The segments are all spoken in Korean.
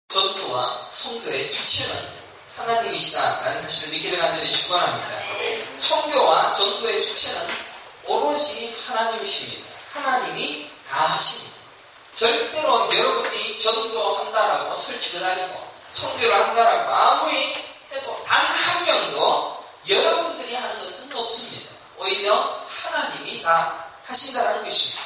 전도와 선교의 주체는 하나님이시다라는 사실을 믿기를 간절히 축원합니다. 선교와 전도의 주체는 오로지 하나님이십니다. 하나님이 다 하십니다. 절대로 여러분이 전도한다라고 설치를 하고 선교를 한다라고 아무리 해도 단 한 명도 여러분들이 하는 것은 없습니다. 오히려 하나님이 다 하신다라는 것입니다.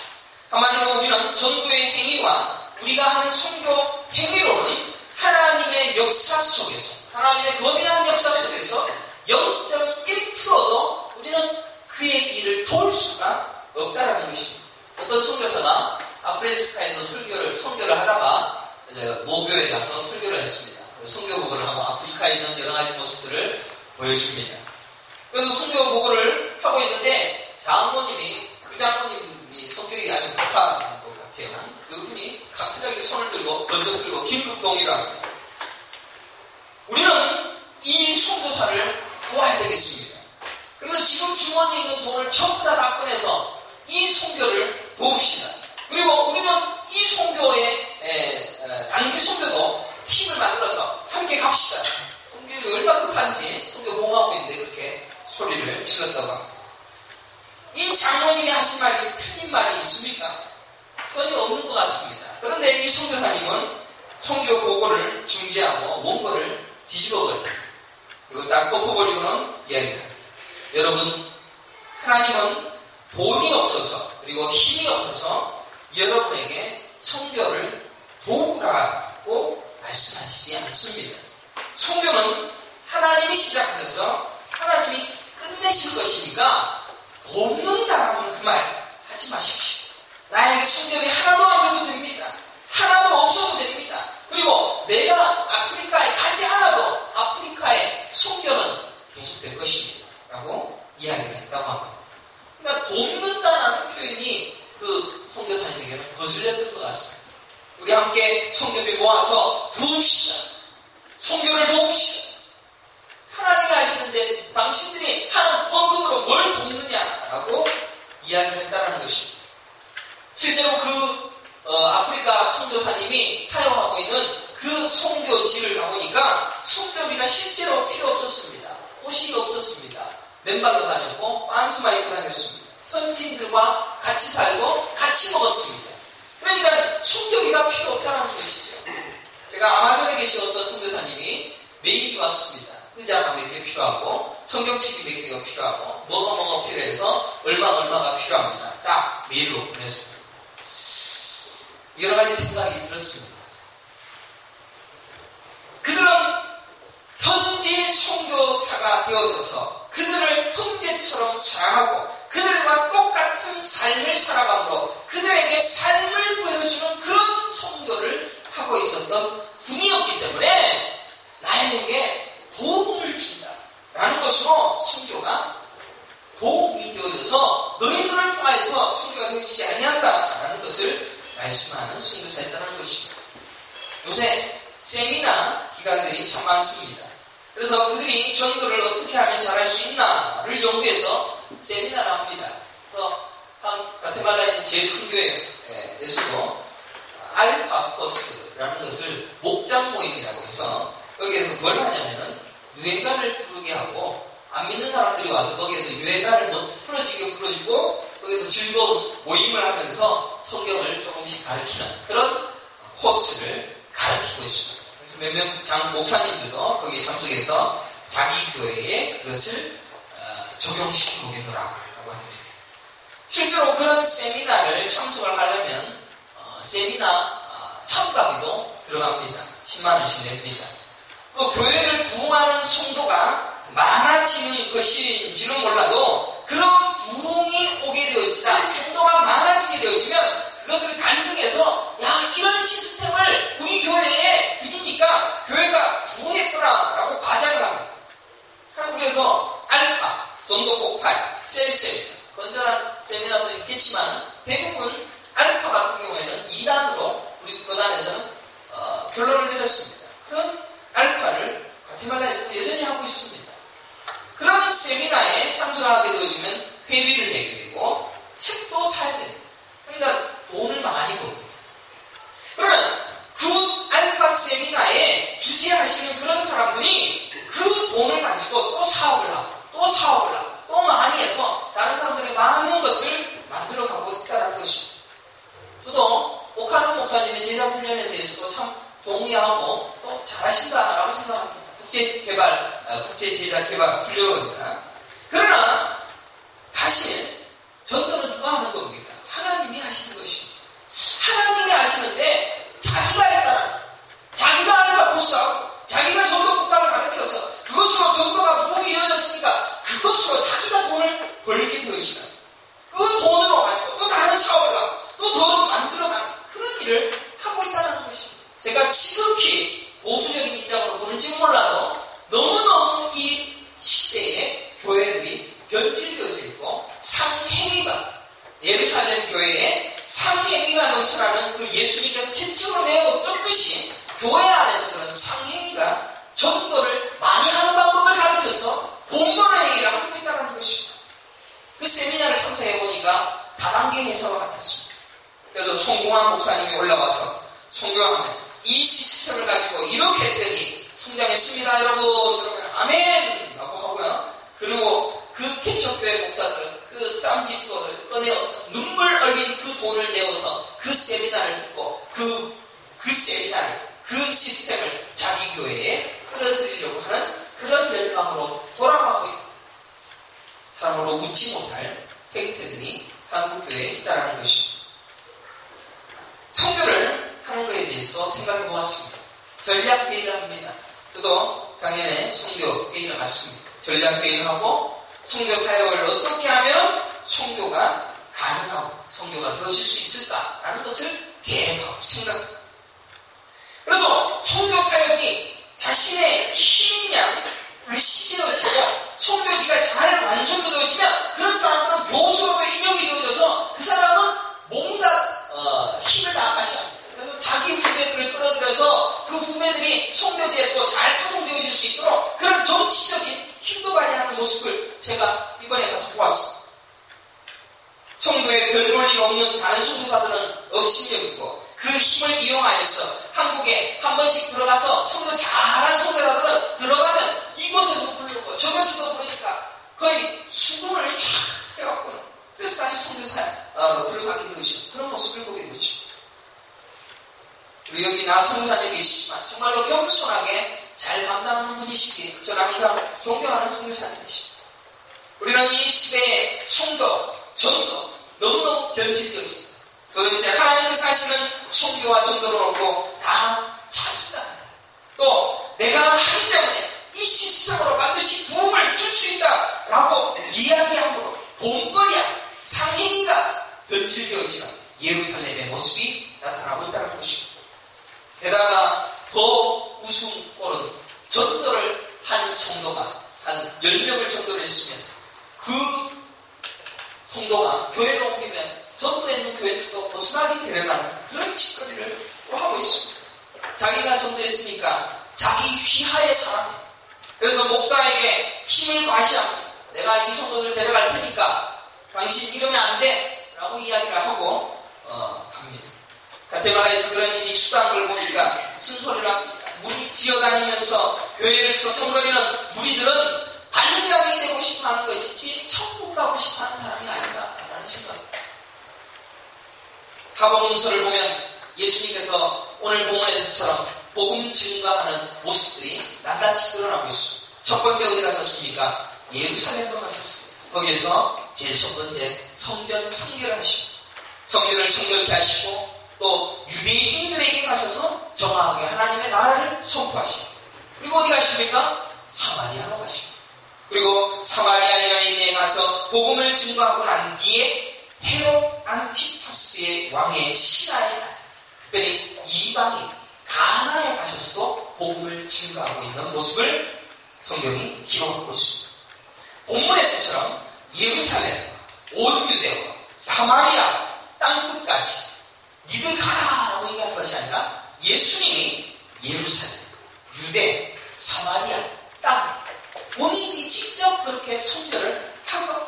한마디로 우리는 전도의 행위와 우리가 하는 선교 행위로는 하나님의 역사 속에서, 하나님의 거대한 역사 속에서 0.1%도 우리는 그의 일을 도울 수가 없다라는 것입니다. 어떤 선교사가 아프리카에서 선교를 하다가 이제 모교에 가서 설교를 했습니다. 선교 보고를 하고 아프리카에 있는 여러 가지 모습들을 보여줍니다. 그래서 선교 보고를 하고 있는데 그 장로님이 성격이 아주 급한 것 같아요. 그분이 갑자기 손을 들고 번쩍 들고 긴급 동의를 합니다. 우리는 이 선교사를 도와야 되겠습니다. 그래서 지금 주머니에 있는 돈을 전부 다 꺼내서 이 선교를 도웁시다. 그리고 우리는 이 선교의 단기 선교도 팀을 만들어서 함께 갑시다. 선교가 얼마나 급한지 선교 봉하고 있는데 그렇게 소리를 질렀다고 합니다. 이 장로님이 하신 말이 틀린 말이 있습니까? 전혀 없는 것 같습니다. 그런데 이 선교사님은 선교 보고를 중지하고 원고를 뒤집어버립니다. 그리고 딱 덮어버리고는 이야기합니다. 여러분, 하나님은 돈이 없어서 그리고 힘이 없어서 여러분에게 선교를 도우라고 말씀하시지 않습니다. 선교는 하나님이 시작하셔서 하나님이 끝내실 것이니까 돕는다라는 그 말 하지 마십시오. 나에게 선교비 하나도 안 줘도 됩니다. 하나도 없어도 됩니다. 그리고 내가 아프리카에 가지 않아도 아프리카의 선교는 계속될 것입니다. 라고 이야기를 했다고 합니다. 그러니까 돕는다라는 표현이 그 선교사님에게는 거슬렸던 것 같습니다. 우리 함께 선교비 모아서 도웁시다. 선교를 도웁시다. 하나님이 하시는데 당신들이 하는 헌금으로 뭘 돕느냐라고 이야기를 했다는 것입니다. 실제로 아프리카 선교사님이 사용하고 있는 그 선교지를 가보니까 선교비가 실제로 필요 없었습니다. 옷이 없었습니다. 맨발로 다녔고 빤스만 입고 다녔습니다. 현지인들과 같이 살고 같이 먹었습니다. 그러니까 선교비가 필요 없다는 것이죠. 제가 아마존에 계신 어떤 선교사님이 메일이 왔습니다. 의자가 몇 개 필요하고 성경책이 몇 개가 필요하고 뭐가 필요해서 얼마가 필요합니다. 딱 메일로 보냈습니다. 여러 가지 생각이 들었습니다. 그들은 현지 선교사가 되어져서 그들을 형제처럼 사랑하고 그들과 똑같은 삶을 살아감으로 그들에게 삶을 보여주는 그런 선교를 하고 있었던 분이었기 때문에 나에게 도움을 준다라는 것으로 선교가 도움이 되어져서 너희들을 통해서 선교가 되어지지 아니한다라는 것을 말씀하는 선교사였다는 것입니다. 요새 세미나 기관들이 참 많습니다. 그래서 그들이 전도를 어떻게 하면 잘할 수 있나를 연구해서 세미나를 합니다. 그래서 가테말라에 있는 제일 큰 교회에서도 알파 코스라는 것을 목장 모임이라고 해서 거기에서 뭘 하냐면은 유행가를 부르게 하고 안 믿는 사람들이 와서 거기에서 유행가를 풀어지게 풀어주고 거기서 즐거운 모임을 하면서 성경을 조금씩 가르치는 그런 코스를 가르치고 있습니다. 그래서 몇몇 목사님들도 거기에 참석해서 자기 교회에 그것을 적용시켜 보겠노라고 합니다. 실제로 그런 세미나를 참석을 하려면 세미나 참가비도 들어갑니다. 10만원씩 냅니다. 그 교회를 부흥하는 성도가 많아지는 것인지는 몰라도 그런 부흥이 오게 되어진다. 성도가 많아지게 되어지면 그것을 간증해서 이런 시스템을 우리 교회에 드리니까 교회가 부흥했구나라고 과장을 합니다. 한국에서 알파, 전도 폭발, 셀세미나, 건전한 세미나도 있겠지만 대부분 알파 같은 경우에는 2단으로 우리 교단에서는 결론을 내렸습니다. 그런 알파를 가테말라에서도 여전히 하고 있습니다. 그런 세미나에 참석하게 되어지면 회비를 내게 되고 책도 사야 됩니다. 그러니까 돈을 많이 벌고 그러면 그 알파 세미나에 주지하시는 그런 사람들이 그 돈을 가지고 또 사업을 하고 또 많이 해서 다른 사람들이 많은 것을 만들어가고 있다는 것입니다. 저도 오카노 목사님의 제자훈련에 대해서도 참 동의하고 또 잘하신다라고 생각합니다. 국제제자개발 훈련입니다. 그러나 사실 전도는 누가 하는 겁니까? 하나님이 하시는 것입니다. 하나님이 하시는데 자기가 했다는, 자기가 하니까 보수하고 자기가 전도 국가를 가르쳐서 그것으로 전도가 부흥이 이어졌으니까 그것으로 자기가 돈을 벌게 되시다. 그 돈으로 가지고 또 다른 사업을 하고 또 더 만들어가는 그런 일을 하고 있다는 것입니다. 제가 지극히 보수적인 입장으로 보는지 몰라도 너무너무 이 시대에 교회들이 변질되어져 있고 상행위가, 예루살렘 교회에 상행위가 넘쳐나는 그 예수님께서 채찍으로 내어쫓듯이 교회 안에서 그런 상행위가 전도를 많이 하는 방법을 가르쳐서 돈 버는 행위를 하고 있다는 것입니다. 그 세미나를 참석해보니까 다단계 해설과 같았습니다. 그래서 송공환 목사님이 올라와서 송교하면 이 시스템을 가지고 이렇게 했더니 성장했습니다 여러분. 그러면 아멘 라고 하고요. 그리고 그 개척교회 목사들은 그 쌈짓돈을 꺼내어서 눈물 흘린 그 돈을 내어서 그 세미나를 듣고 그 세미나를, 그 시스템을 자기 교회에 끌어들이려고 하는 그런 열망으로 돌아가고 있다. 사람으로 웃지 못할 행태들이 한국교회에 있다는 것입니다. 선교를 하는 것에 대해서도 생각해 보았습니다. 전략회의를 합니다. 저도 작년에 선교회의를 갔습니다. 전략회의를 하고 선교 사역을 어떻게 하면 선교가 가능하고 선교가 되어질 수 있을까라는 것을 계획하고 생각합니다. 그래서 선교 사역이 자신의 힘인 양 의식되어지고 선교지가 잘 완성되어지면 그런 사람들은 교수로도 인용이 되어져서 그 사람은 뭔가 힘을 다하시 합니다. 그래서 자기 후배들을 끌어들여서 그 후배들이 선교지에 또 잘 파송되어질 수 있도록 그런 정치적인 힘도 발휘하는 모습을 제가 이번에 가서 보았습니다. 선교에 별 볼 일 없는 다른 선교사들은 업신여기고 그 힘을 이용하여서 한국에 한 번씩 들어가서 선교 잘한 선교사들은 들어가면 이곳에서 부르고 저곳에서 부르니까 거의 수군을 쫙 해갖고는 그래서 다시 선교사로 들어가게 되죠. 그런 모습을 보게 되죠. 그리고 여기 나 선교사님 계시지만 정말로 겸손하게 잘 감당하는 분이시기에 저는 항상 존경하는 선교사님이십니다. 우리는 이 시대의 선교, 전도 너무너무 변질되어 있습니다. 도대체 하나님께서 하시는 선교와 전도를 놓고 다 자기가 한다. 또 내가 하기 때문에 이 시스템으로 반드시 부흥을 줄 수 있다라고 이야기함으로 돈벌이야 상행위가 변질되어지는 예루살렘의 모습이 나타나고 있다는 것입니다. 게다가 더 우스운꼴은 전도를 한 성도가 한 10명을 전도를 했으면 그 성도가 교회로 옮기면 전도했는 교회들도 벗어나게 데려가는 그런 짓거리를 또 하고 있습니다. 자기가 전도했으니까 자기 휘하의 사람, 그래서 목사에게 힘을 과시합니다. 내가 이 성도들 데려갈 테니까 당신 이러면 안 돼 라고 이야기를 하고 갑니다. 가테말라에서 그런 일이 수상한 걸 보니까 쓴소리를 합니다. 무리 지어다니면서 교회를 서성거리는 무리들은 반장이 되고 싶어하는 것이지 천국 가고 싶어하는 사람이 아니다라는 생각입니다. 사복음서를 보면 예수님께서 오늘 본문에서처럼 복음 증거하는 모습들이 낱낱이 드러나고 있습니다. 첫 번째 어디 가셨습니까? 예루살렘으로 가셨습니다. 거기에서 제일 첫 번째 성전 청결을 하시고 성전을 청결케 하시고 또 유대인들에게 가셔서 정확하게 하나님의 나라를 선포하시고 그리고 어디 가십니까? 사마리아로 가시고 그리고 사마리아 여인에 가서 복음을 증거하고 난 뒤에 헤롯 안티파스의 왕의 신하의 아들 특별히 이방인 가나에 가셔서도 복음을 증거하고 있는 모습을 성경이 기록하고 있습니다. 본문에서처럼 예루살렘, 온 유대와 사마리아 땅끝까지 니들 가라라고 얘기한 것이 아니라 예수님이 예루살렘, 유대, 사마리아 땅 본인이 직접 그렇게 선교를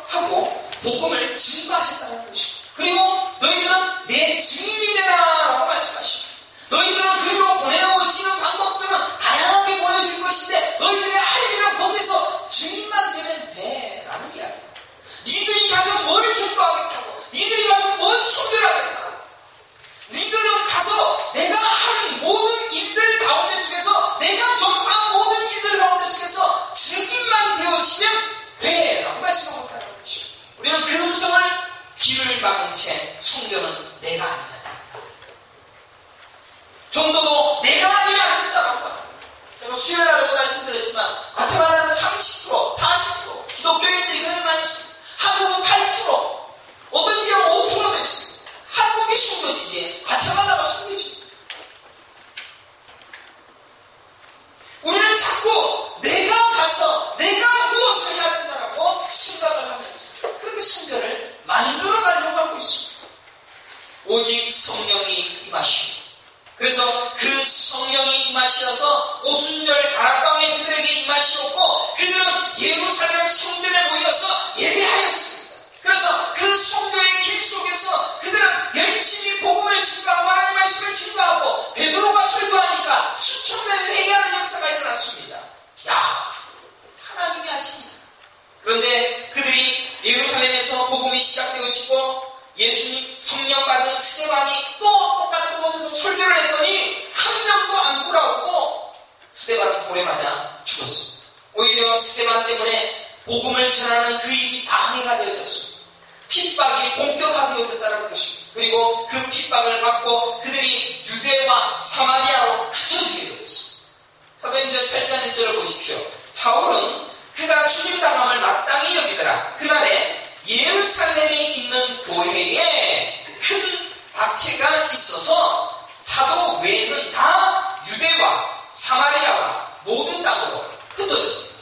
하고 복음을 증거하셨다는 것입니다. 그리고 너희들은 내 증인이 되라 라고 말씀하십니다. 너희들은 그리로 보내어지는 방법들은 다양하게 말씀드렸지만 과테말라는 30%, 40% 기독교인들이 그렇게 많습니다. 한국은 8%, 어떤 지역은 5%도 있습니다. 한국이 숨겨지지 과테말라가 숨겨집니다. 우리는 자꾸 내가 가서 내가 무엇을 해야 된다라고 생각을 하면서 그렇게 순교를 만들어 가려고 하고 있습니다. 오직 성령이 임하시고, 그래서 그 성령이 임하시어서 오순절 다락방에 그들에게 임하시었고 그들은 예루살렘 성전에 모여서 예배하였습니다. 그래서 그 성도의 길 속에서 그들은 열심히 복음을 증거하고 하나님의 말씀을 증거하고 베드로가 설교하니까 수천 명이 회개하는 역사가 일어났습니다. 야, 하나님이 하시니까. 그런데 그들이 예루살렘에서 복음이 시작되어지고 예수님 성령 받은 스데반이 또 똑같은 곳에서 설교를 했더니 한 명도 안 돌아오고 스데반은 돌에 맞아 죽었습니다. 오히려 스데반 때문에 복음을 전하는 그 일이 방해가 되어졌습니다. 핍박이 본격화되어졌다는 것입니다. 그리고 그 핍박을 받고 그들이 유대와 사마리아로 흩어지게 되었습니다. 사도행전 8장 1절을 보십시오. 사울은 그가 죽임당함을 마땅히 여기더라. 그날에 예루살렘에 있는 교회에 큰 박해가 있어서 사도 외에는 다 유대와 사마리아와 모든 땅으로 흩어졌습니다.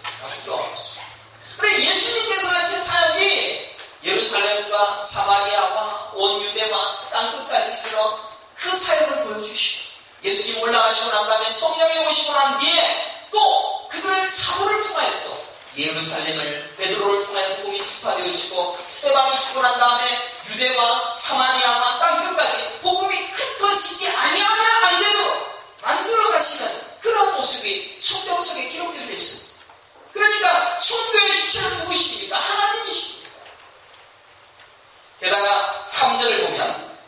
그래 예수님께서 하신 사역이 예루살렘과 사마리아와 온 유대와 땅끝까지 이르러 그 사역을 보여주시고 예수님 올라가시고 난 다음에 성령이 오시고 난 뒤에 또 그들 사도를 통하여서 예루살렘을 베드로를 통해 복음이 전파되어지고 스데반이 죽고 난 다음에 유대와 사마리아와 땅끝까지 복음이 흩어지지 아니하면 안 되도록 만들어 가시는 그런 모습이 성경 속에 기록되어 있습니다. 그러니까 선교의 주체는 누구십니까? 하나님이십니다. 게다가 3절을 보면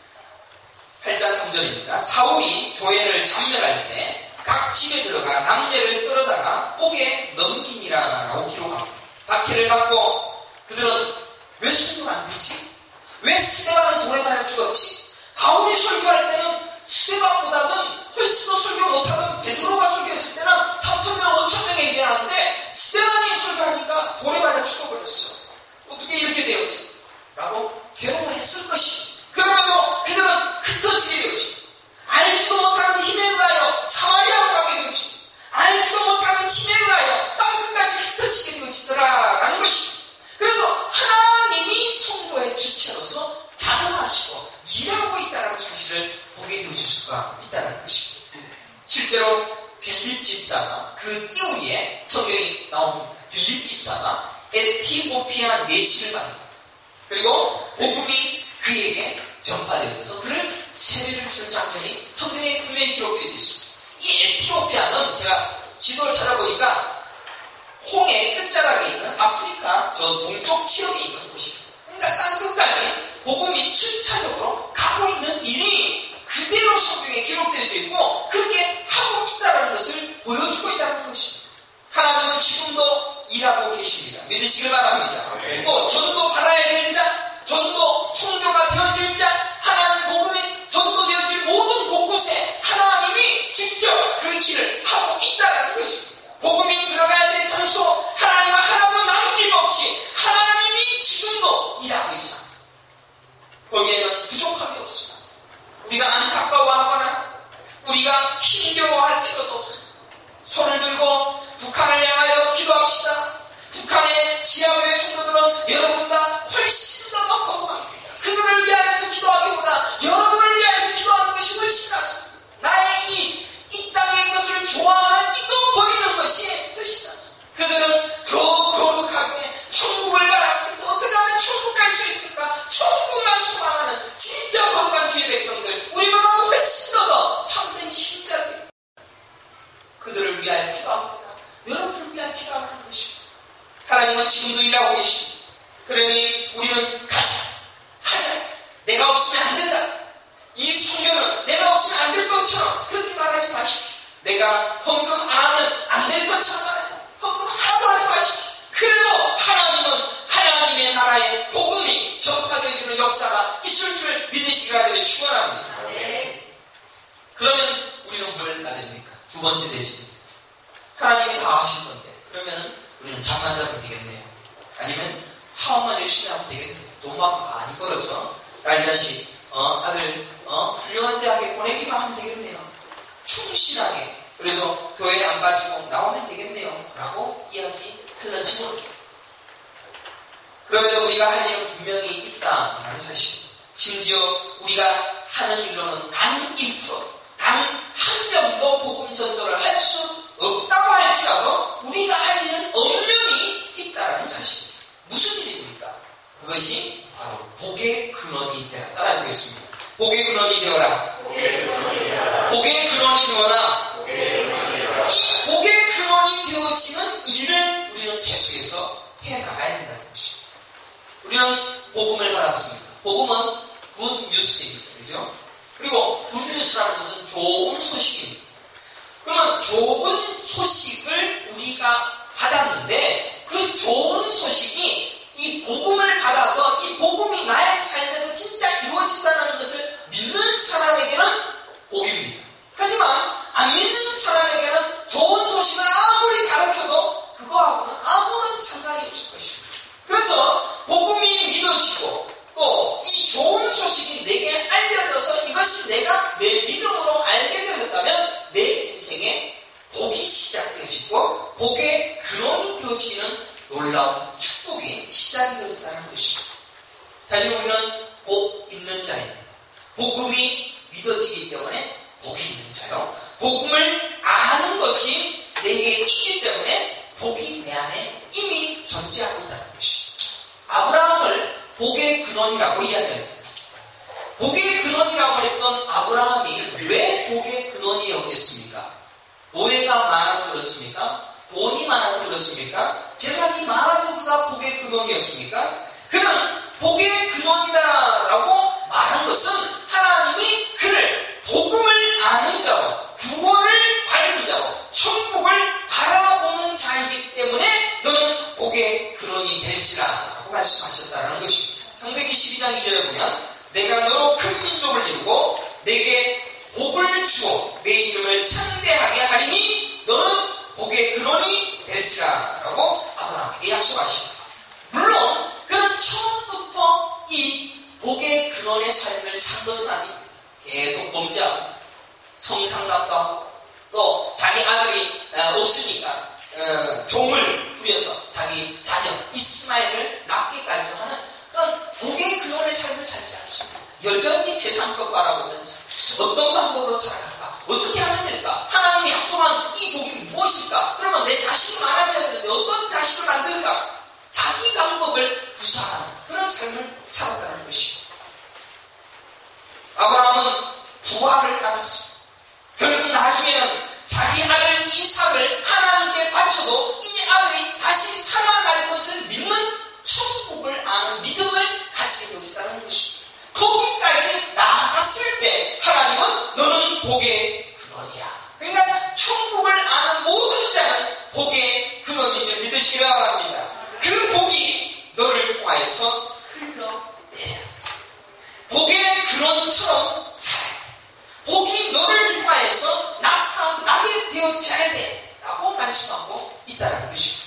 8장 3절입니다. 사울이 교회를 참멸할세 각 집에 들어가 남녀를 끌어다가 옥에 넘기니라라고 기록합니다. 박해를 받고 그들은 왜 순교가 안 되지? 왜 스데반은 돌에 맞아 죽었지? 바울이 설교할 때는 스데반보다는 훨씬 더 설교 못하던 베드로가 설교했을 때는 3,000명, 5,000명에 얘기하는데 스데반이 설교하니까 돌에 맞아 죽어버렸어. 어떻게 이렇게 되었지? 라고 괴로워했을 것입니다. 그럼에도 그들은 흩어지게 되었지. 알지도 못하는 힘에 의하여 사마리아로 가게 되었지. 알지도 못하는 힘에 의하여 땅끝까지 흩어지게 되어지더라라는 것입니다. 그래서 하나님이 성도의 주체로서 작용하시고 일하고 있다는 사실을 보게 되어질 수가 있다는 것입니다. 실제로 빌립 집사가 그 이후에 성경이 나옵니다. 빌립 집사가 에티오피아 내시를 받습니다. 그리고 복음이 그에게 전파되어서 그를 세례를 주는 장면이 성경에 분명히 기록되어 있습니다. 이 에티오피아는 제가 지도를 찾아보니까 홍해 끝자락에 있는 아프리카 저 동쪽 지역에 있는 곳입니다. 그러니까 땅끝까지 복음이 순차적으로 가고 있는 일이 그대로 성경에 기록되어 있고 그렇게 하고 있다는 것을 보여주고 있다는 것입니다. 하나님은 지금도 일하고 계십니다. 믿으시길 바랍니다. 또 전도 받아야 될 자, 전도 성교가 되어질 자, 하나님 복음이 전도되어질 모든 곳곳에 하나님이 직접 그 일을 하고 있다는 것입니다. 복음이 들어가야 될 장소, 하나님은 하나도 남김없이 하나님이 지금도 일하고 있습니다. 거기에는 부족함이 없습니다. 우리가 안타까워하거나 우리가 힘겨워할 필요도 없습니다. 손을 들고 북한을 향하여 기도합시다. 북한의 지하교회 성도들은 여러분보다 훨씬 더 거룩합니다. 그들을 위하여서 기도하기보다 여러분을 위하여서 기도하는 것이 훨씬 낫습니다. 나의 이 땅의 것을 좋아하는 이것 버리는 것이 훨씬 낫습니다. 그들은 더 거룩하게 천국을 바라면서 어떻게 하면 천국 갈 수 있을까? 천국만 소망하는 진짜 거룩한 주의 백성들, 우리보다 훨씬 더 참된 신자들, 그들을 위하여 기도합니다. 여러분을 위하여 기도하는 것입니다. 하나님은 지금도 일하고 계십니다. 그러니 우리는 하자. 내가 없으면 안 된다. 이 성경은 내가 없으면 안 될 것처럼 그렇게 말하지 마십시오. 내가 헌금 안 하면 안 될 것처럼 말하지 헌금 하나도 하지 마십시오. 그래도 하나님은 하나님의 나라의 복음이 전파되어지는 역사가 있을 줄 믿으시기를 하기를 축원합니다. 그러면 우리는 뭘 받습니까? 두 번째 대신 하나님이 다 하실 건데 그러면 우리는 잠만 자면 되겠네요. 아니면 사업만 열심히 하면 되겠네요. 돈만 많이 벌어서 딸 자식 아들 훌륭한 대학에 보내기만 하면 되겠네요. 충실하게 그래서 교회 안 빠지고 나오면 되겠네요 라고 이야기할런지 모르겠어요. 그럼에도 우리가 할 일은 분명히 있다라는 사실. 심지어 우리가 하는 일로는 단 1%, 단 한 명도 복음 전도를 할 수 없다고 할지라도 우리가 할 일은 엄연히 있다라는 사실. 무슨 일입니까? 그것이 바로 복의 근원이 되라. 따라해보겠습니다. 복의 근원이 되어라. 복의 근원이 되어라. 이 복의 근원이 되어지는 일을 우리는 계속해서 해나가야 된다는 것입니다. 우리는 복음을 받았습니다. 복음은 굿 뉴스입니다. 그죠? 그리고 굿 뉴스라는 것은 좋은 소식입니다. 그러면 좋은 소식을 우리가 받았는데 그 좋은 소식이 이 복음을 받아서 이 복음이 나의 삶에서 진짜 이루어진다는 것을 믿는 사람에게는 복입니다. 하지만 안 믿는 사람에게는 좋은 소식을 아무리 가르쳐도 그거하고는 아무런 상관이 없을 것입니다. 그래서 복음이 믿어지고 또 이 좋은 소식이 내게 알려져서 이것이 내가 내 믿음으로 알게 되었다면 내 인생에 복이 시작되어지고 복의 근원이 되어지는 놀라운 축복이 시작이 되었다는 것입니다. 다시 우리는 복 있는 자입니다. 복음이 믿어지기 때문에 복이 있는 자요. 복음을 아는 것이 내게 있기 때문에 복이 내 안에 이미 존재하고 있다는 것입니다. 아브라함을 복의 근원이라고 이야기합니다. 복의 근원이라고 했던 아브라함이 왜 복의 근원이었겠습니까? 노예가 많아서 그렇습니까? 돈이 많아서 그렇습니까? 재산이 많아서 그가 복의 근원이었습니까? 그는 복의 근원이다라고 말한 것은 하나님이 그를 복음을 아는 자로 구원을 받은 자로 천국을 바라보는 자이기 때문에 너는 복의 근원이 될지라 라고 말씀하셨다는 것입니다. 창세기 12장 2절에 보면 내가 너로 큰 민족을 이루고 내게 복을 주어 내 이름을 창대하게 하리니 너는 복의 근원이 될지라 라고 아브라함에게 약속하십니다. 물론 그는 처음부터 이 복의 근원의 삶을 산 것은 아닙니다. 계속 범죄하고 성상납도 하고 또 자기 아들이 없으니까 종을 부려서 자기 자녀 이스마엘을 낳기까지 하는 그런 복의 근원의 삶을 살지 않습니다. 여전히 세상 것 바라보면서 어떤 방법으로 살아갈까? 어떻게 하면 될까? 하나님이 약속한 이 복이 무엇일까? 그러면 내 자식이 많아져야 되는데 어떤 자식을 만들까? 자기 방법을 구사하는 그런 삶을 살았다는 것입니다. 아브라함은 부활을 당했습니다. 결국 나중에는 자기 아들 이삭을 하나님께 바쳐도 이 아들이 다시 살아날 것을 믿는 천국을 아는 믿음을 가지게 되었다는 것입니다. 거기까지 나아갔을 때 하나님은 너는 복의 근원이야. 그러니까 천국을 아는 모든 자는 복의 근원인 줄 믿으시기 바랍니다. 그 복이 너를 통하여서 흘러내야 복의 근원처럼 살아야 복이 너를 통하여서 나타나게 되어져야 돼 라고 말씀하고 있다는 것입니다.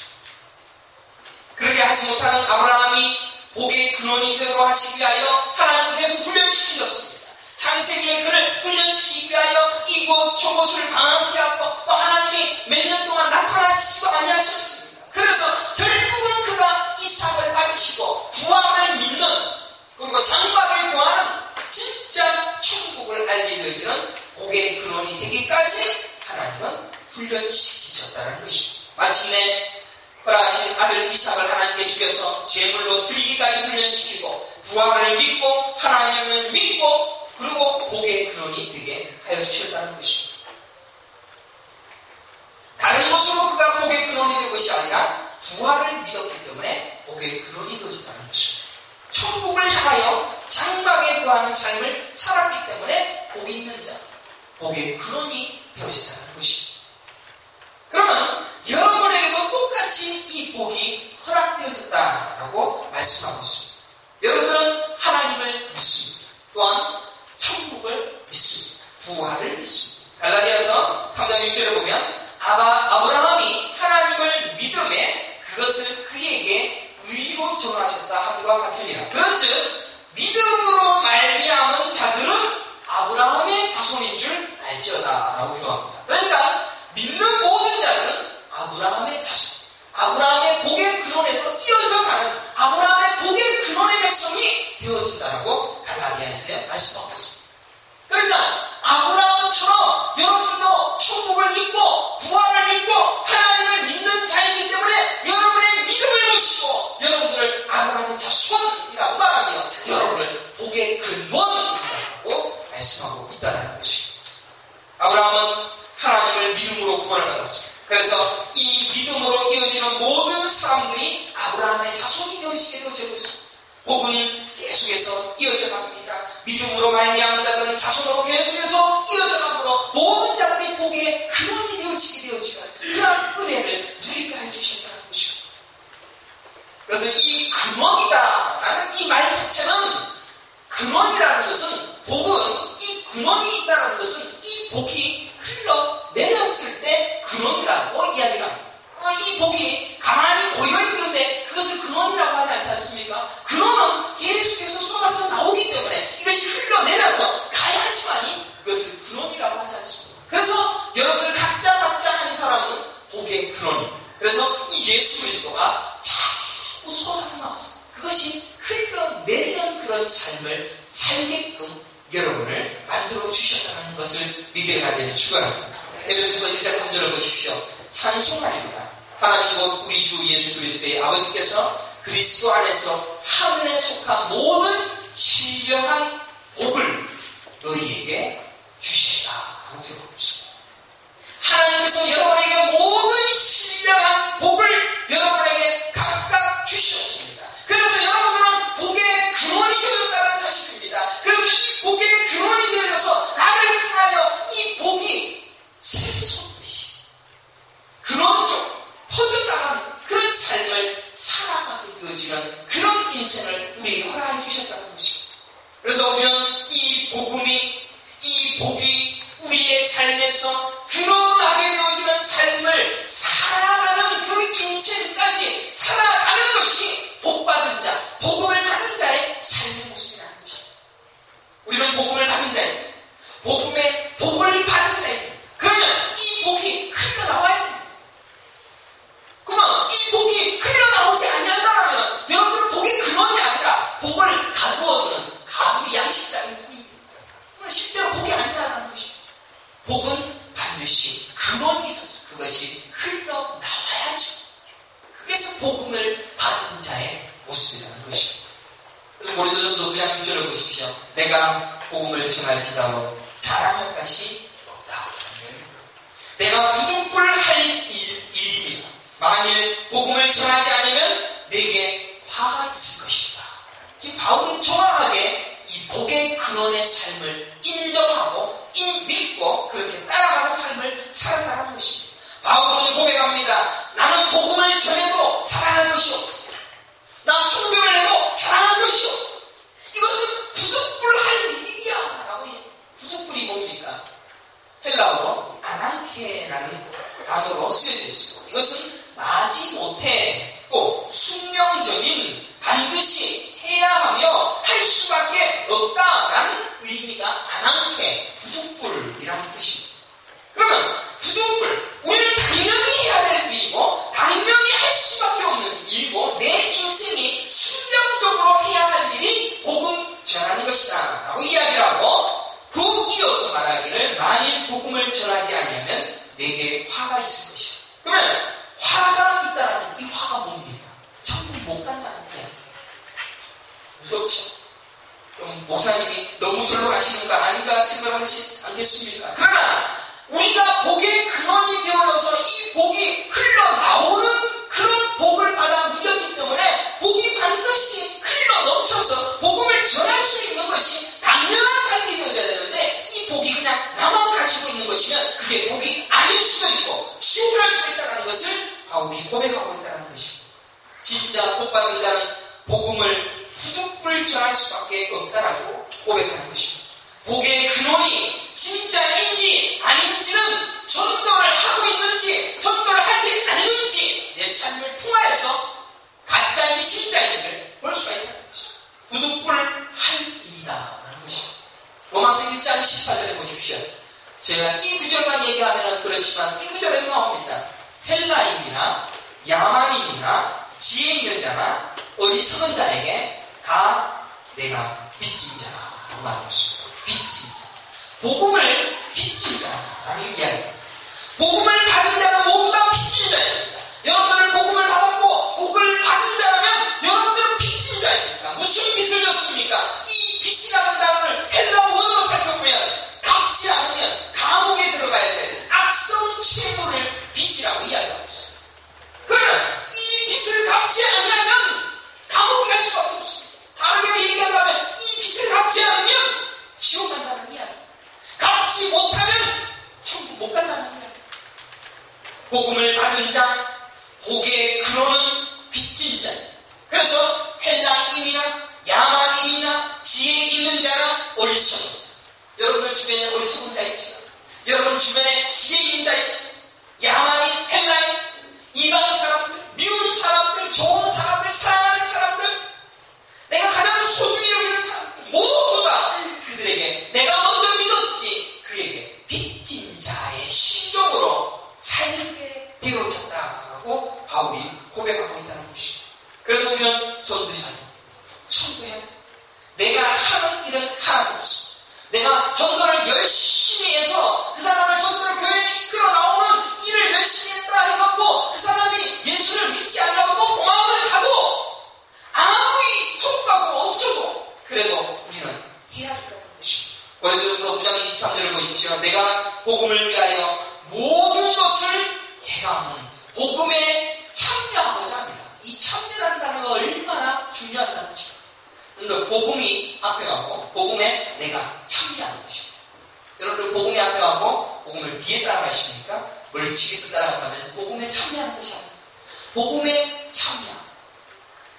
그렇게 하지 못하는 아브라함이 복의 근원이 되도록 하시기 위하여 하나님께서 훈련시키셨습니다. 창세기에 그를 훈련시키기 위하여 이곳 저곳을 강하게 하고 또 하나님이 몇 년 동안 나타나시지도 아니하셨습니다. 그래서 결국은 그가 이삭을 바치고 부활을 믿는 그리고 장막에 구하는 진짜 천국을 알게 되어지는 복의 근원이 되기까지 하나님은 훈련시키셨다는 것입니다. 마침내 허락하신 아들 이삭을 하나님께 죽여서 제물로 드리기까지 훈련시키고 부활을 믿고 하나님을 믿고 그리고 복의 근원이 되게 하여 주셨다는 것입니다. 다른 것으로 그가 복의 근원이 된 것이 아니라 부활을 믿었기 때문에 복의 근원이 되어졌다는 것입니다. 천국을 향하여 장막에 구하는 삶을 살았기 때문에 복이 있는 자, 복의 근원이 되어졌다는 것입니다. 그러면 여러분에게도 똑같이 이 복이 허락되어졌다라고 말씀하고 있습니다. 여러분들은 하나님을 믿습니다. 또한 천국을 믿습니다. 부활을 믿습니다. 갈라디아서 3장 6절에 보면 아브라함이 같으니라. 그런즉 믿음으로 말미암은 자들은 아브라함의 자손인 줄 알지어다 라고 기록합니다. 그러니까 믿는 모든 자들은 아브라함의 자손, 아브라함의 복의 근원에서 이어져가는 아브라함의 복의 근원의 백성이 되어진다라고 갈라디아에서 말씀하고 있습니다. 그러니까 아브라함처럼 여러분도 천국을 믿고 부활을 믿고 하나님을 믿는 자이기 때문에 여러분의 믿음을 모시고 여러분들을 아브라함의 자손이라고 말하며 여러분을 복의 근원이라고 말씀하고 있다는 것입니다. 아브라함은 하나님을 믿음으로 구원을 받았습니다. 그래서 이 믿음으로 이어지는 모든 사람들이 아브라함의 자손이 되어지게 되어지고 있습니다. 복은 계속해서 이어져 갑니다. 믿음으로 말미암은 자들은 자손으로 계속해서 이어져 가므로 모든 자들이 복의 근원이 되어지게 되어지는 그런 은혜를 누리게 해주셨다는 것입니다. 그래서 이 근원이다라는 이 말 자체는 근원이라는 것은 복은 이 근원이 있다는 것은 이 복이 흘러내렸을 때 근원이라고 이야기를 합니다. 이 복이 가만히 고여있는데 그것을 근원이라고 하지 않지 않습니까? 근원은 계속해서 쏟아져 나오기 때문에 이것이 흘러내려서 가야지만이 그것을 근원이라고 하지 않습니다. 그래서 여러분들 각자 한 사람은 복의 근원입니다. 그래서 이 예수 그리스도가 자꾸 솟아서 나와서 그것이 흘러내리는 그런 삶을 살게끔 여러분을 만들어 주셨다는 것을 믿게 되는 축원합니다. 에베소서 1장 3절을 보십시오. 찬송하리로다. 하나님 곧 우리 주 예수 그리스도의 아버지께서 그리스도 안에서 하늘에 속한 모든 신령한 복을 너희에게 주시다 라고 기록하고 있습니다. 하나님께서 여러분에게 모든 신령한 복을 여러분에게 각각 주셨습니다. 그래서 여러분들은 복의 근원이 되었다는 사실입니다. 그래서 이 복의 근원이 되어서 나를 통하여 이 복이 샘솟듯이 근원적 퍼져나가는 그런 삶을 살아가게 되어지는 그런 인생을 우리에게 허락해 주셨다는 것입니다. 그래서 우리는 이 복이 우리의 삶에서 드러나게 되어지는 삶을 살아가는 그 인생까지 살아가는 것이 복받은 자, 복음을 받은 자의 삶의 모습이라는 것입니다. 우리는 복음을 받은 자입니다. 복을 받은 자입니다. 그러면 이 복이 흘러나와야 됩니다. 그러면 이 복이 흘러나오지 아니한다면 여러분들은 복의 근원이 아니라 복을 가두어두는 가두리 양식장일 뿐입니다. 실제로 복이 아니다라는 것입니다. 복은 반드시 근원이 있어서 그것이 흘러나와야죠. 그래서 복음을 받은 자의 모습이라는 것입니다. 그래서 고린도전서 9장 6절을 보십시오. 내가 복음을 전할지라도 자랑할 것이 없다. 내가 부득불할 일입니다. 만일 복음을 전하지 않으면 내게 화가 있을 것이다. 지금 바울은 정확하게 이 복의 근원의 삶을 인정하고 믿고 그렇게 따라가는 삶을 살아가는 것입니다. 바울은 고백합니다. 나는 복음을 전해도 자랑할 것이 없어. 나 선교를 해도 자랑할 것이 없어. 이것은 부득불할 일이야 라고 해요. 부득불이 뭡니까? 헬라어로 아난케라는 단어로 쓰여져 있습니다. 이것은 마지 못했고 숙명적인 반드시 해야 하며 할 수밖에 없다라는 의미가 아난케, 부득불이라는 뜻입니다. 그러면 부득불, 우리는 당연히 해야 될 일이고 당연히 할 수밖에 없는 일이고 내 인생이 숙명적으로 해야 할 일이 복음 전하는 것이다 라고 이야기를 하고 그 이어서 말하기를 만일 복음을 전하지 않으면 내게 화가 있을 것이다. 그러면 화가 있다라는 이 화가 뭡니까? 천국 못 간다는 이야기. 무섭죠? 좀 목사님이 너무 절로 가시는 거 아닌가 생각하지 않겠습니까? 그러나 우리가 복의 근원이 되어서 이 복이 흘러나오는 그런 복을 받아 누렸기 때문에 복이 반드시 흘러 넘쳐서 복음을 전할 수 있는 것이 당연한 삶이 되어져야 되는데 이 복이 그냥 나만 가지고 있는 것이면 그게 복이 아닐 수도 있고 지옥 갈 수도 있다는 것을 바울이 고백하고 있다는 것입니다. 진짜 복받은 자는 복음을 부득불 전할 수밖에 없다라고 고백하는 것입니다. 복의 근원이 진짜인지 아닌지는 전도를 하고 있는지 전도를 하지 않는지 내 삶을 통하여서 가짜인지 진짜인지를 볼 수가 있다는 것입니다. 헬라인이나 야만인이나 지혜 있는 자나 어리석은 자에게 다 내가 빚진 자라고 말하고 있습니다. 빚진 자. 복음을 빚진 자라는 이야기입니다. 복음을 받은 자는 모두 다 빚진 자입니다. 여러분들은 복음을 받았고 복음을 받은 자라면 여러분들은 빚진 자입니다. 무슨 빚을 졌습니까? 이 빚이라는 단어를 헬라 원어로 살펴보면 갚지 않으면 감옥에 들어가야 될 악성 채무를 빚이라고 이야기하고 있습니다. 그러면 이 빚을 갚지 않으면 감옥에 갈 수밖에 없습니다. 다르게 얘기한다면 이 빚을 갚지 않으면 지옥 간다는 이야기. 갚지 못하면 천국 못 간다는 이야기. 복음을 받은 자, 복의 근원은 빚진 자. 그래서 헬라인이나 야만인이나 지혜 있는 자나 어리석은 자. 여러분들 주변에 어리석은 자 있죠? 여러분 주변에 지혜 있는 자 있죠? 야만인, 헬라인, 이방 사람들, 미운 사람들, 좋은 사람들, 사랑하는 사람들, 내가 가장 소중히 여기는 사람들 모두 다 그들에게 내가 먼저 믿었으니 그에게 빚진 자의 심정으로 살게 되어졌다라고 바울이 고백하고 있다는 것입니다. 그래서 우리는 전도해야 돼. 전도해야 돼. 내가 하는 일은 하나님이었어. 내가 전도를 열심히 해서 그 사람을 전도를 교회에 이끌어 나오는 일을 열심히 했다 해갖고 그 사람이 예수를 믿지 않아갖고 공항을 가도 아무리 성과가 없어도 그래도 우리는 해야 된다는 것입니다. 고린도전서 9장 23절을 보십시오. 내가 복음을 위하여 모든 것을 해가면 복음에 참여하고자 합니다. 이 참여라는 단어가 얼마나 중요하다는 것입니다. 그러니까 복음이 앞에 가고 복음에 내가 참여하는 것입니다. 여러분들 복음이 앞에 가고 복음을 뒤에 따라가십니까? 멀찍이서 따라간다면 복음에 참여하는 것이 아닙니다. 복음에 참여.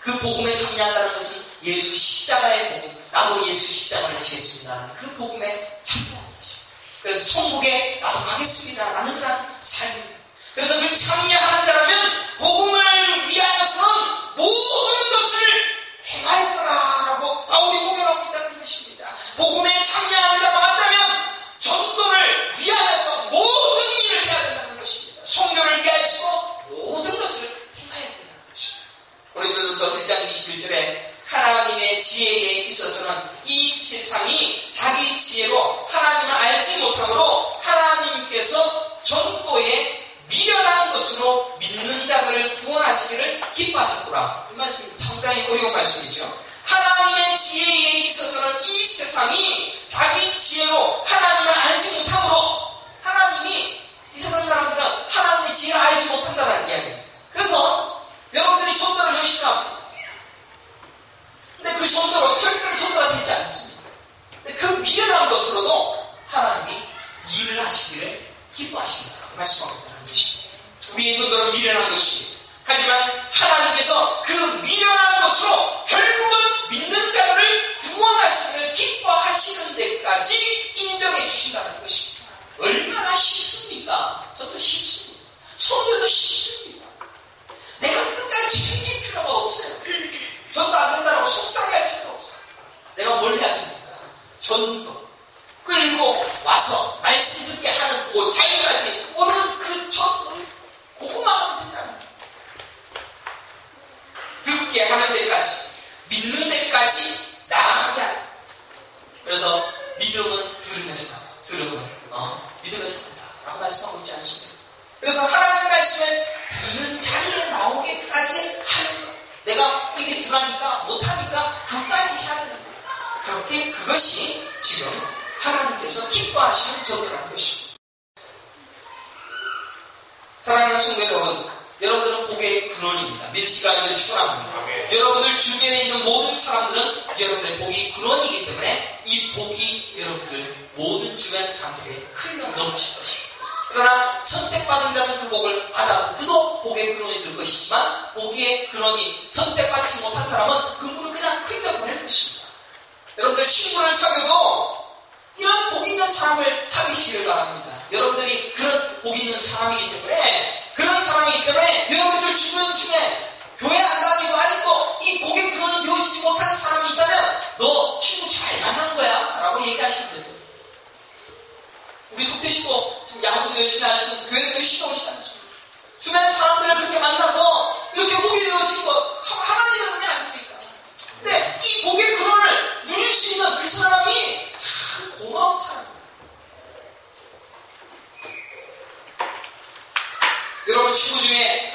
그 복음에 참여한다는 것은 예수 십자가의 복음, 나도 예수 십자가를 지겠습니다. 그 복음에 참여하는 것입니다. 그래서 천국에 나도 가겠습니다. 라는 그런 삶입니다. 그래서 그 참여하는 자라면 복음을 위하여서는 모든 것을 행하였더라라고 바울이 고백하고 있다는 것입니다. 복음에 참여하는 자가 맞다면 전도를 위하여서 모든 일을 해야 된다는 것입니다. 성교를 위하여서 모든 것을 행해야 된다는 것입니다. 고린도전서 1장 21절에 하나님의 지혜에 있어서는 이 세상이 자기 지혜로 하나님을 알지 못하므로 하나님께서 전도에 미련한 것으로 믿는 자들을 구원하시기를 기뻐하셨구나. 이 말씀이 상당히 어려운 말씀이죠. 하나님의 지혜에 있어서는 이 세상이 자기 지혜로 하나님을 알지 못하므로 하나님이 이 세상 사람들은 하나님의 지혜를 알지 못한다는 이야기입니다. 그래서 여러분들이 전도를 열심히 합니다. 근데 그 전도로 절대로 전도가 되지 않습니다. 근데 그 미련한 것으로도 하나님이 일을 하시기를 기뻐하신다고 말씀하고 있다는 것입니다. 우리의 전도는 미련한 것입니다. 하지만 하나님께서 그 미련한 것으로 결국은 믿는 자들을 구원하시기를 기뻐하시는 데까지 인정해 주신다는 것입니다. 얼마나 쉽습니까? 저도 쉽습니다. 성도도 쉽습니다. 내가 끝까지 책임질 필요가 없어요. 전도 안 된다고 속상해할 필요가 없어요. 내가 뭘 해야 됩니까? 전도. 끌고 와서 말씀 듣게 하는 그 자리까지 오늘 그 전도를 그것만 하면 된다는 거예요. 듣게 하는 데까지, 믿는 데까지 나아가게 하는 거예요. 그래서 믿음은 들으면서 나와. 들음은 믿으면서 난다라고 말씀하고 있지 않습니까? 그래서 하나님의 말씀을 듣는 자리에 나오게까지 하는 것. 내가 이게 덜하니까 못하니까 그것까지 해야 되는 거예요. 그렇게 그것이 지금 하나님께서 기뻐하시는 전도라는 것입니다. 사랑하는 성도 여러분, 여러분들은 복의 근원입니다. 믿으시기 바랍니다. 축원합니다. 여러분들 주변에 있는 모든 사람들은 여러분의 복이 근원이기 때문에 이 복이 여러분들 모든 주변 사람들에게 흘러 넘칠 것입니다. 그러나 선택받은 자는 그 복을 받아서 그도 복의 근원이 될 것이지만 복의 근원이 선택받지 못한 사람은 그 물을 그냥 흘려보낼 것입니다. 여러분들 친구를 사귀어도 이런 복 있는 사람을 사귀시기를 바랍니다. 여러분들이 그런 복 있는 사람이기 때문에 그런 사람이기 때문에 여러분들 주변 중에 교회 안 다니고 아직도 이 복의 근원이 되어지지 못한 사람이 있다면 너 친구 잘 만난 거야 라고 얘기하시면 됩니다. 우리 속되시고 지금 야구도 열심히 하시면서 교회도 열심히 오시지 않습니까? 주변의 사람들을 그렇게 친구 중에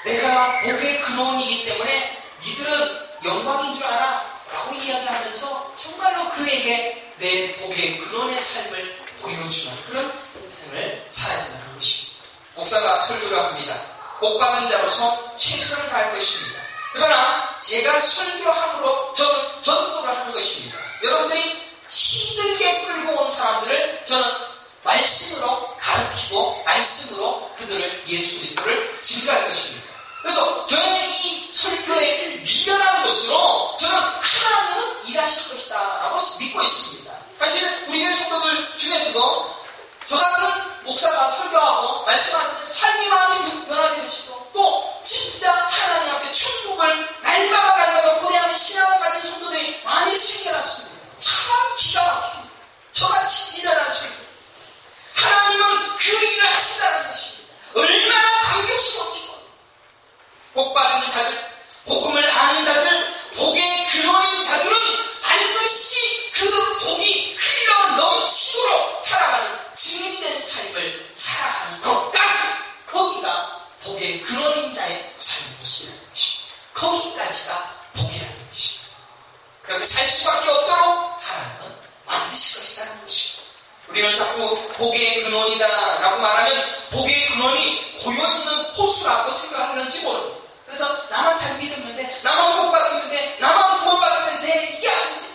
내가 복의 근원이기 때문에 니들은 영광인 줄 알아 라고 이야기하면서 정말로 그에게 내 복의 근원의 삶을 보여주는 그런 인생을 살아야 된다는 것입니다. 목사가 설교를 합니다. 복받은 자로서 최선을 다할 것입니다. 그러나 제가 설교함으로 저는 전도를 하는 것입니다. 여러분들이 힘들게 끌고 온 사람들을 저는 말씀으로 가르치고 말씀으로 그들을 예수 그리스도를 증거할 것입니다. 그래서 저의 이 설교의 미련한 것으로 저는 하나님은 일하실 것이다 라고 믿고 있습니다. 사실 우리 교회 성도들 중에서도 저 같은 목사가 설교하고 말씀하는데 삶이 많이 변화되어지고 또 진짜 하나님 앞에 천국을 날마다 고대하는 신앙을 가진 성도들이 많이 생겨났습니다. 참 기가 막힙니다. 저같이 일어난 설교. 하나님은 그 일을 하신다는 것입니다. 얼마나 감격스럽지만 복받은 자들, 복음을 아는 자들, 복의 근원인 자들은 반드시 그 복이 흘러 넘치도록 살아가는 증인된 삶을 살아가는 것까지 거기가 복의 근원인 자의 삶의 모습이라는 것입니다. 거기까지가 복이라는 것입니다. 그렇게 살 수밖에 없도록 하나님은 만드실 것이라는 것입니다. 우리는 자꾸 복의 근원이다 라고 말하면 복의 근원이 고여있는 호수라고 생각하는지 모릅니다. 그래서 나만 잘 믿었는데, 나만 복받았는데, 나만 구원받았는데 이게 아닌데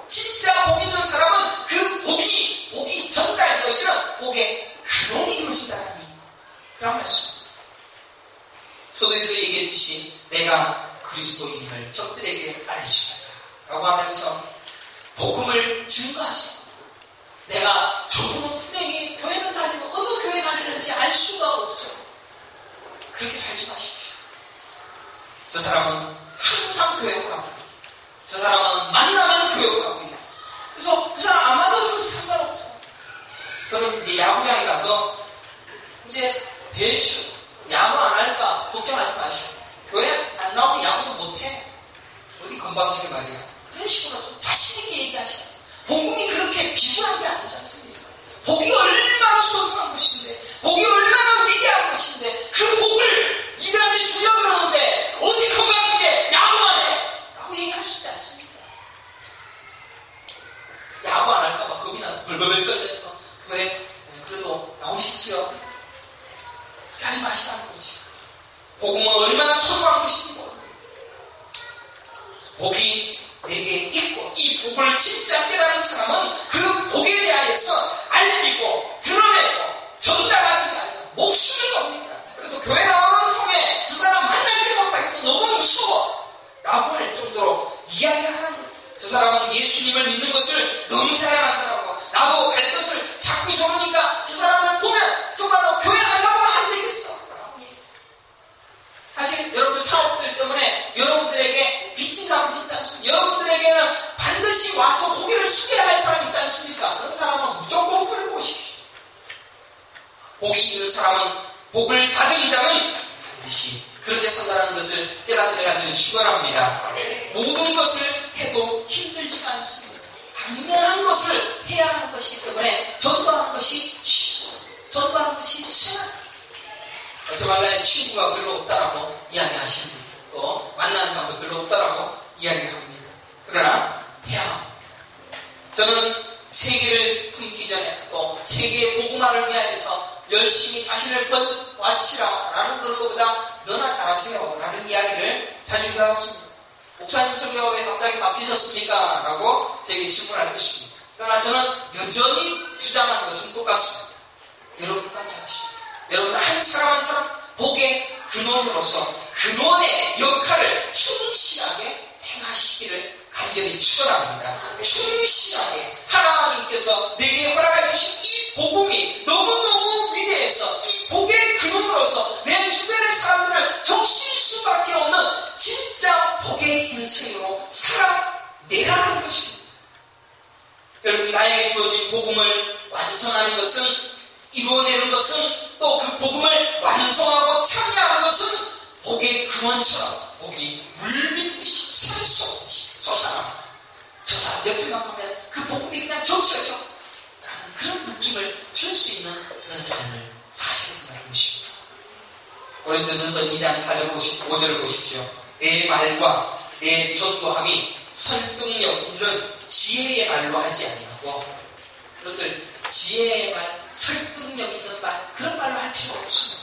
진짜 복 있는 사람은 그 복이 전달되어지는 복의 근원이 되어진다는 그런 말씀입니다. 소도에도 얘기했듯이 내가 그리스도인임을 적들에게 알리십니다 라고 하면서 복음을 증거하죠. 내가 저분은 분명히 교회는 다니고 어느 교회 다니는지 알 수가 없어요. 그렇게 살지 마십시오. 저 사람은 항상 교회 오라고. 저 사람은 만나면 교회 오라고. 그래서 그 사람 안 만나서도 상관없어요. 저는 이제 야구장에 가서 이제 대충 야구 안 할까 걱정하지 마시고 교회 안 나오면 야구도 못해. 어디 건방지게 말이야. 그런 식으로 좀 자신있게 얘기하시고 복음이 그렇게 비굴한 게 아니지 않습니까? 복이 얼마나 소중한 것인데 복이 얼마나 위대한 것인데 그 복을 니들한테 주려고 그러는데 어디 건방지게 야구만 해! 라고 얘기할 수 있지 않습니까? 야구 안 할까봐 겁이 나서 벌벌벌 떨면서 왜 그래도 나오시지요? 그렇게 하지 마시라는 거지. 복음은 얼마나 소중한 것인지 모릅니다. 복이 내게 있고 이 복을 진짜 깨달은 사람은 그 복에 대하여서 알리고 드러내고 전달하는 게 아니라 목숨을 겁니다. 그래서 교회 나오는 통에 저 사람 만나지 못하겠어 너무 무서워 라고 할 정도로 이야기를 하는 거예요. 저 사람은 예수님을 믿는 것을 너무 사랑한다라고 나도 갈 것을 자꾸 저러니까 저 사람을 보면 정말로 교회 안 가면 안 되겠어 라고 얘기해요. 사실 여러분들 사업들 때문에 여러분들에게 빚진 사람이 있지 않습니까? 여러분들에게는 반드시 와서 고개를 숙여야 할 사람이 있지 않습니까? 그런 사람은 무조건 끌고 오십시오. 복이 있는 사람은 복을 받은 자는 반드시 그렇게 산다는 것을 깨닫들어야 되는 축원합니다. 모든 것을 해도 힘들지가 않습니다. 당연한 것을 해야 하는 것이기 때문에 전도하는 것이 쉽습니다. 전도하는 것이 순합니다. 어쩌말라의 친구가 별로 없다라고 이야기하시는 분, 또 만나는 사람도 별로 없다라고 이야기를 합니다. 그러나 해야 합니다. 저는 세계를 품기 전에 또 세계의 복음화를 위하여서 열심히 자신을 바치라 라는 그런 것보다 너나 잘하세요 라는 이야기를 자주 들었습니다. 목사님 설교가 왜 갑자기 바뀌셨습니까? 라고 저에게 질문할 것입니다. 그러나 저는 여전히 주장하는 것은 똑같습니다. 여러분만 잘하십시오. 여러분 한 사람 한 사람 복의 근원으로서 근원의 역할을 충실하게 행하시기를 간절히 축원합니다. 충실하게 하나님께서 내게 허락해 주신 이 복음이 너무너무 위대해서 이 복의 근원으로서 내 주변의 사람들을 적실 수밖에 없는 진짜 복의 인생으로 살아내라는 것입니다. 여러분 나에게 주어진 복음을 완성하는 것은 이루어내는 것은 또 그 복음을 완성하고 참여하는 것은 복의 근원처럼 복이 물밀듯이 셀 수 없이 솟아나면서 저 사람 옆에만 보면 그 복음이 그냥 적셔져 라는 그런 느낌을 줄 수 있는 그런 삶을 사셔야 된다는 것입니다. 고린도전서 2장 4절 5절을 보십시오. 내 말과 내 전도함이 설득력 있는 지혜의 말로 하지 아니하고, 여러분들 지혜의 말, 설득력 있는 말, 그런 말로 할 필요가 없습니다.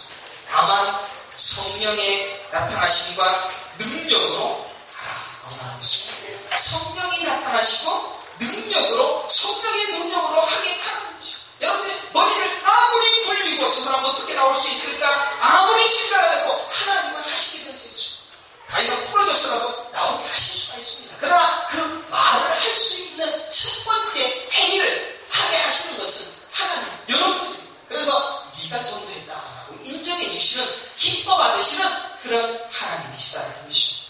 다만 성령의 나타나심과 능력으로 하라고 말하고 있습니다. 성령이 나타나시고 능력으로, 성령의 능력으로 하게 하는 거죠. 여러분들 머리를 아무리 굴리고 저 사람 어떻게 나올 수 있을까 아무리 생각해도 하나님은 하시게 되어 있습니다. 다리가 부러졌어라도 나오게 하실 수가 있습니다. 그러나 그 말을 할 수 있는 첫 번째 행위를 하게 하시는 것은 하나님, 여러분들입니다. 그래서 네가 전도했다라고 인정해 주시는, 기뻐 받으시는 그런 하나님이시다는 것입니다.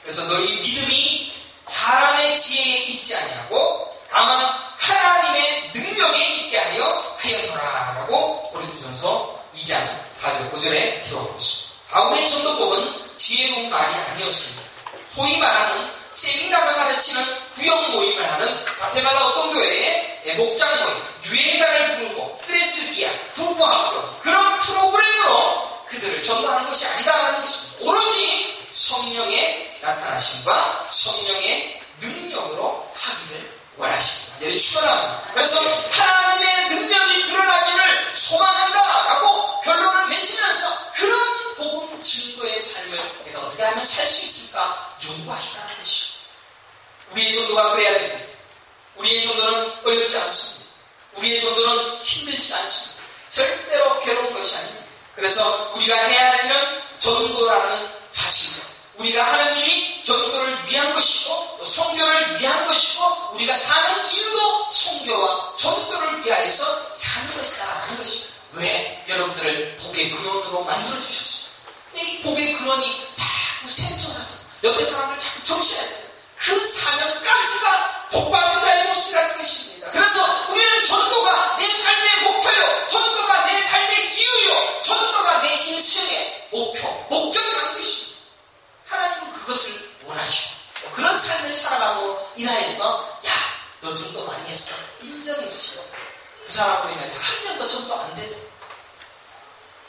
그래서 너희 믿음이 사람의 지혜에 있지 아니하고 다만 하나님의 능력에 있게 하였노라라고 고린도전서 2장 4절 5절에 기록하고 있습니다. 바울의 전도법은 지혜로운 말이 아니었습니다. 소위 말하는 세미나가 가르치는 구역 모임을 하는 과테말라 어떤 교회의 목장 모임, 유행가를 부르고 크레스기아, 부부학교, 그런 프로그램으로 그들을 전도하는 것이 아니다라는 것입니다. 오로지 성령의 나타나심과 성령의 능력으로 하기를 원하십니다. 이제 축원합니다. 그래서 하나님의 능력이 드러나기를 소망한다라고 결론을 맺으면서 그런 복음 증거의 삶을 내가 어떻게 하면 살 수 있을까 연구하시라는 것이죠. 우리의 전도가 그래야 됩니다. 우리의 전도는 어렵지 않습니다. 우리의 전도는 힘들지 않습니다. 절대로 괴로운 것이 아닙니다. 그래서 우리가 해야 할 일은 전도라는 사실입니다. 우리가 하는 일이 전도를 위한 것이고 또 선교를 위한 것이고 우리가 사는 이유도 선교와 전도를 위하여서 사는 것이다라는 것입니다. 왜? 여러분들을 복의 근원으로 만들어주셨어요. 이 복의 근원이 자꾸 샘솟아서 옆에 사람들 자꾸 적셔야 돼요. 그 사명까지가 복받은 자의 모습이라는 것입니다. 그래서 우리는 전도가 내 삶의 목표요, 전도가 내 삶의 이유요, 전도가 내 인생의 목표, 목적이라는 것입니다. 하나님은 그것을 원하시고 그런 삶을 살아가고 인하여서 야, 너 전도 많이 했어 인정해 주시고 그 사람으로 인해서 한 명도 전도 안 돼도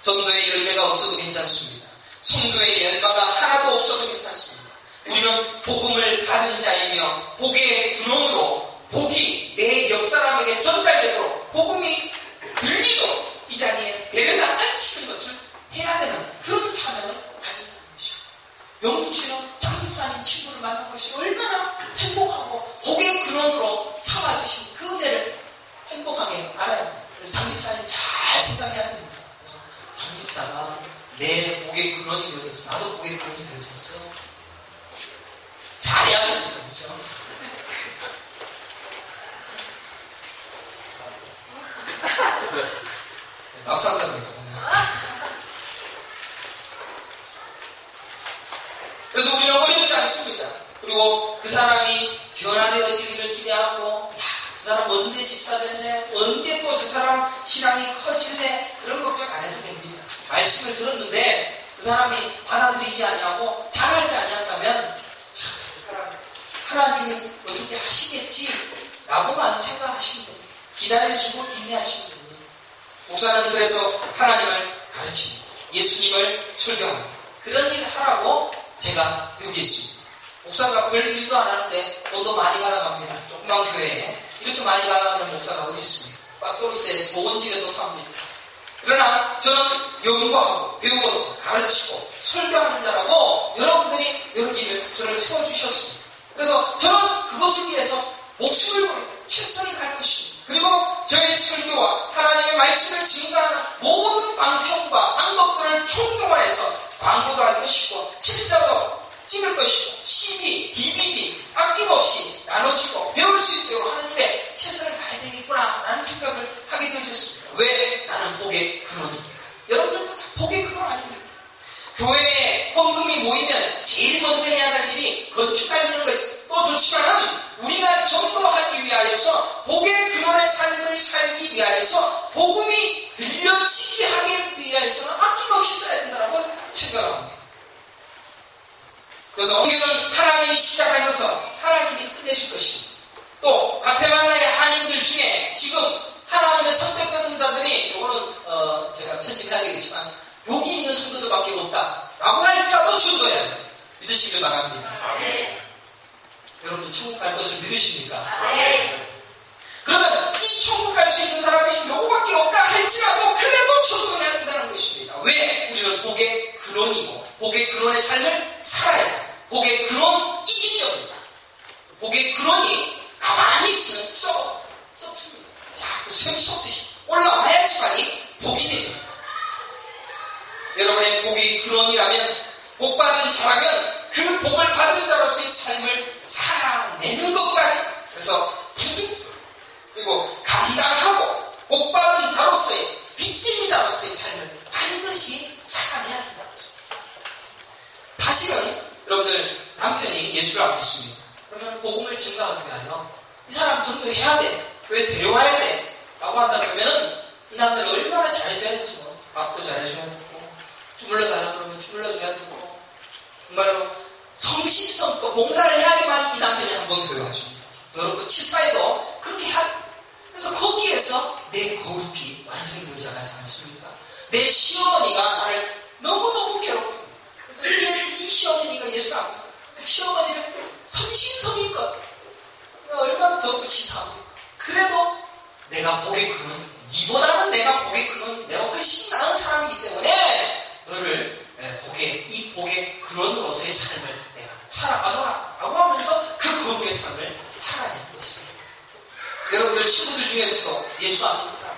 전도의 열매가 없어도 괜찮습니다. 성도의 열매가 하나도 없어도 괜찮습니다. 우리는 복음을 받은 자이며 복의 근원으로 복이 내 옆 사람에게 전달되도록 복음이 들리도록 이 자리에 데려다 앉히는 것을 해야 되는 그런 사명을 가진다는 것이죠. 영숙 씨는 장집사님 친구를 만난 것이 얼마나 행복하고 복의 근원으로 삼아주신 그 은혜를 행복하게 알아야 됩니다. 그래서 장집사님 잘 생각해야 됩니다. 그래서 장집사가 내 복의 근원이 되어져서 나도 복의 근원이 되어졌어. 잘해야 됩니다. 그렇죠? 박사입니다. 그래서 우리는 어렵지 않습니다. 그리고 그 사람이 변화되어지기를 기대하고 야, 저 사람 언제 집사 될래? 언제 또 저 사람 신앙이 커질래? 그런 걱정 안 해도 됩니다. 말씀을 들었는데 그 사람이 받아들이지 아니하고 잘하지 아니한다면 참, 그 사람 하나님이 어떻게 하시겠지? 라고만 생각하시면 됩니다. 기다려주고 인내하시면 됩니다. 목사는 그래서 하나님을 가르칩니다. 예수님을 설교합니다. 그런 일을 하라고 제가 여기 있습니다. 목사가 별 일도 안 하는데 돈도 많이 받아갑니다. 조그만 교회에 이렇게 많이 받아가는 목사가 어디 있습니까? 빠또르스에 좋은 집에도 삽니다. 그러나 저는 연구하고 배우어서 가르치고 설교하는 자라고 여러분들이 여기를 저를 세워주셨습니다. 그래서 저는 그것을 위해서 목숨을 걸고 최선을 다할 것입니다. 그리고 저의 설교와 하나님의 말씀을 증거하는 모든 방편과 방법들을 총동원해서 광고도 할 것이고 책자도 찍을 것이고 CD, DVD 아낌없이 나눠주고 배울 수 있도록 하는 일에 최선을 다해야 되겠구나 라는 생각을 하게 되어졌습니다. 왜? 나는 복의 근원이니까. 여러분들도 다 복의 근원 아닙니까? 교회에 헌금이 모이면 제일 먼저 해야 할 일이 건축하는 것이 또 좋지만은 우리가 전도하기 위하여서 복의 근원의 삶을 살기 위하여서 복음이 들려지게 하기 위하여서는 아낌없이 써야 된다고 생각합니다. 그래서 언교는 하나님이 시작하셔서 하나님이 끝내실 것입니다. 또 과테말라의 한인들 중에 지금 하나님의 선택받은 자들이 이거는 제가 편집해야 되겠지만 여기 있는 성도들밖에 없다라고 할지라도 전도해야 돼요. 믿으시길 바랍니다. 여러분들 천국 갈 것을 믿으십니까? 그러면 이 천국 갈 수 있는 사람이 요거밖에 없다 할지라도 그래도 전도해야 된다는 것입니다. 왜? 우리는 복의 근원이고 복의 근원의 삶을 살아야 돼요. 복의 근원 이기려입니다. 복의 근원이 가만히 있으면 썩습니다. 자꾸 샘 쏟듯이 올라와야지만이 복이 됩니다. 여러분의 복이 근원이라면 복받은 자라면 그 복을 받은 자로서의 삶을 살아내는 것까지, 그래서 부디 그리고 감당하고 복받은 자로서의 빚진 자로서의 삶을 반드시 살아내야 된다는 것입니다. 사실은 여러분들 남편이 예수를 안 믿습니다. 그러면 복음을 증가하기 위하여 이 사람 전도해야 돼, 왜 데려와야 돼 라고 한다 그러면은 이 남편이 얼마나 잘해줘야 되지 뭐. 밥도 잘해줘야 되고 주물러 달라 그러면 주물러줘야 되고 정말로 성심성껏 봉사를 해야지만 이 남편이 한번 교회 와줍니다. 더럽고 치사해도 그렇게 해야. 그래서 거기에서 내 거룩이 완성이 되지 않습니까? 내 시어머니가 나를 너무너무 괴롭힙니다. 그래서 이 시어머니가 예수를 안 믿어요. 시어머니를 성심성의껏 얼마나 더럽고 치사합니까? 그래도 내가 복의 근원이, 니보다는 내가 복의 근원이, 내가 훨씬 나은 사람이기 때문에 너를 이 복의 근원으로서의 삶을 내가 살아가노라 라고 하면서 그 거룩의 삶을 살아내는 것입니다. 여러분들 친구들 중에서도 예수 안 믿는 사람,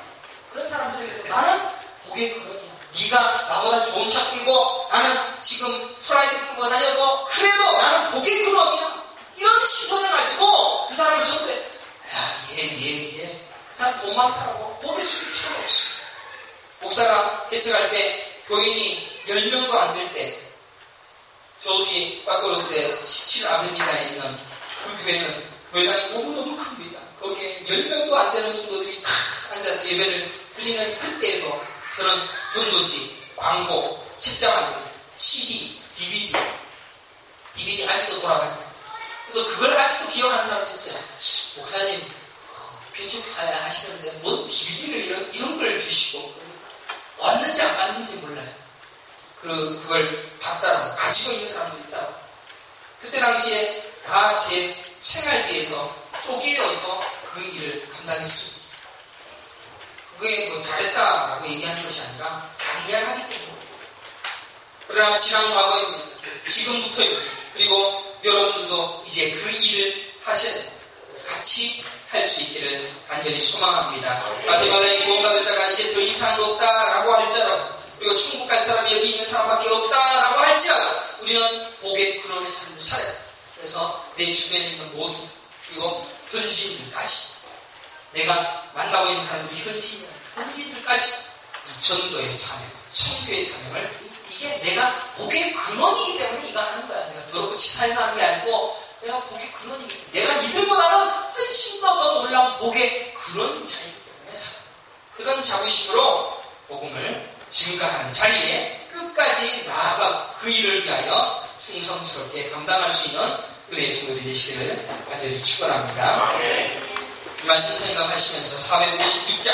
그런 사람들에게도 나는 복의 근원이야. 네가 나보다 좋은 차 끌고 나는 지금 프라이드 끌고 다녀도 그래도 나는 복의 근원이야. 이런 시선을 가지고 그 사람을 전도해. 야, 그 사람 돈 많다고 고개 숙일 필요가 없습니다. 목사가 개척할 때 교인이 10명도 안 될 때 저기 빠꾸로스대 17아베니다에 있는 그 교회는 교회당이 너무너무 큽니다. 거기에 10명도 안 되는 성도들이 다 앉아서 예배를 드리는 그때에도 저는 전도지, 광고, 책자 만들기, CD, DVD 아직도 돌아가요. 그래서 그걸 아직도 기억하는 사람이 있어요. 목사님 개척하시는데 뭔 DVD를 이런 걸 주시고 왔는지 안 왔는지 몰라요. 그걸 봤다라고 가지고 있는 사람도 있다고. 그때 당시에 다 제 생활비에서 쪼개어서 그 일을 감당했습니다. 그게 뭐 잘했다라고 얘기하는 것이 아니라 당연하기 때문에. 그러나 지난 과거입니다. 지금부터입니다. 그리고 여러분들도 이제 그 일을 하셔야 됩니다. 같이 할 수 있기를 간절히 소망합니다. 가테말라의 구원받을 자가 이제 더 이상 없다라고 할지라도, 그리고 천국 갈 사람이 여기 있는 사람밖에 없다라고 할지라도 우리는 복의 근원의 삶을 살아야 됩니다. 그래서 내 주변에 있는 모든, 그리고 현지인들까지, 내가 만나고 있는 사람들이 현지인들까지 이 전도의 사명, 선교의 사명을, 이게 내가 복의 근원이기 때문에 이거 하는 거야. 내가 더럽고 치사해서 하는 게 아니고 내가 복의 근원이기 때문에, 내가 니들보다는 훨씬 더 놀라운 복의 근원 자이기 때문에 살아. 그런 자부심으로 복음을 증가하는 자리에 끝까지 나아가 그 일을 위하여 충성스럽게 감당할 수 있는 은혜의 성도들이 되시기를 간절히 축원합니다. 이 말씀 생각하시면서 456장